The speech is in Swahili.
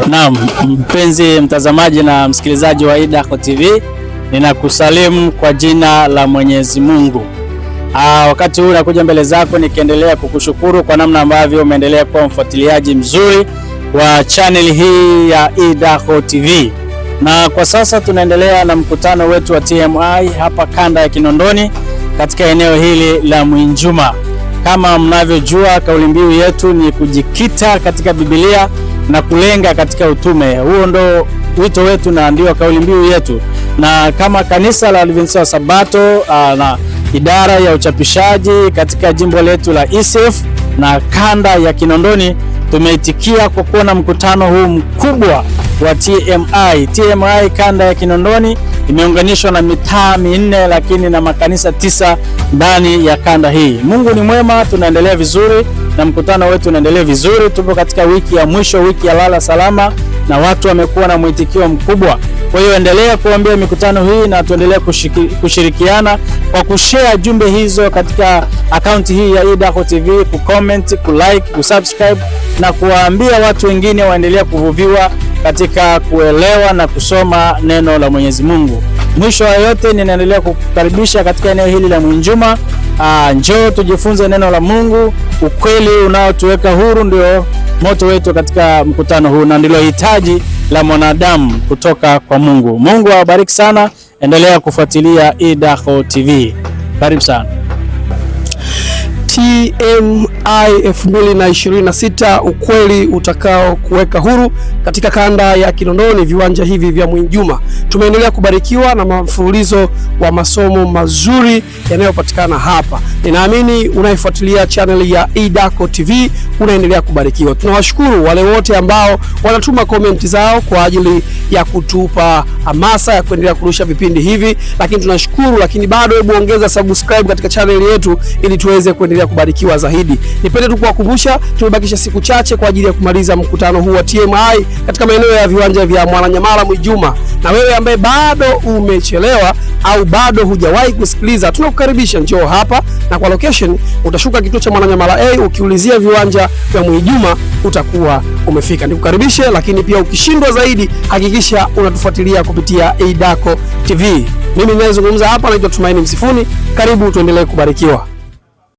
Naam, mpenzi mtazamaji na msikilizaji wa Idaho TV, ninakusalimu kwa jina la Mwenyezi Mungu. Wakati huu nakuja mbele zako nikiendelea kukushukuru kwa namna ambavyo umeendelea kuwa mfuatiliaji mzuri wa channel hii ya Idaho TV. Na kwa sasa tunaendelea na mkutano wetu wa TMI hapa kanda ya Kinondoni katika eneo hili la Mwinjuma. Kama mnavyojua, kauli mbiu yetu ni kujikita katika Biblia na kulenga katika utume. Huo ndo wito wetu na ndio kauli mbiu yetu. Na kama kanisa la Adventista wa Sabato na idara ya uchapishaji katika jimbo letu la ECF na kanda ya Kinondoni, tumeitikia kwa kuona mkutano huu mkubwa wa TMI. TMI kanda ya Kinondoni imeunganishwa na mitaa 4 lakini na makanisa 9 ndani ya kanda hii. Mungu ni mwema, tunaendelea vizuri na mkutano wetu unaendelea vizuri. Tupo katika wiki ya mwisho, wiki ya lala salama, na watu wamekuwa na mwitikio mkubwa. Kwa hiyo endelea kuambia mikutano hii na tuendelea kushirikiana kwa kushare jumbe hizo katika akaunti hii ya Idaho TV, kucomment, kulike, kusubscribe na kuwaambia watu wengine waendelea kuvuviwa katika kuelewa na kusoma neno la Mwenyezi Mungu. Mwisho wa yote, ninaendelea kukukaribisha katika eneo hili la Mwinjuma. Njoo tujifunze neno la Mungu. Ukweli unaotuweka huru ndio moto wetu katika mkutano huu na ndilo hitaji la mwanadamu kutoka kwa Mungu. Mungu awabariki sana. Endelea kufuatilia Idaho TV. Karibu sana. TMI 2026, ukweli utakao kuweka huru katika kanda ya Kinondoni, viwanja hivi vya Mwinjuma. Tumeendelea kubarikiwa na mfululizo wa masomo mazuri yanayopatikana hapa. Ninaamini unaifuatilia channel ya Idaho TV unaendelea kubarikiwa. Tunawashukuru wale wote ambao wanatuma comment zao kwa ajili ya kutupa hamasa ya kuendelea kurusha vipindi hivi, lakini tunashukuru. Lakini bado hebu ongeza subscribe katika channel yetu ili tuweze kuendelea kubarikiwa zaidi. Nipende tu kuwakumbusha, tumebakisha siku chache kwa ajili ya kumaliza mkutano huu wa TMI katika maeneo ya viwanja vya Mwananyamala Mwinjuma. Na wewe ambaye bado umechelewa au bado hujawahi kusikiliza, tunakukaribisha, njoo hapa, na kwa location utashuka kituo cha Mwananyamala A, ukiulizia viwanja vya Mwinjuma utakuwa umefika. Nikukaribishe, lakini pia ukishindwa zaidi hakikisha unatufuatilia kupitia Idaho TV. Mimi ninayezungumza hapa naitwa Tumaini Msifuni. Karibu tuendelee kubarikiwa.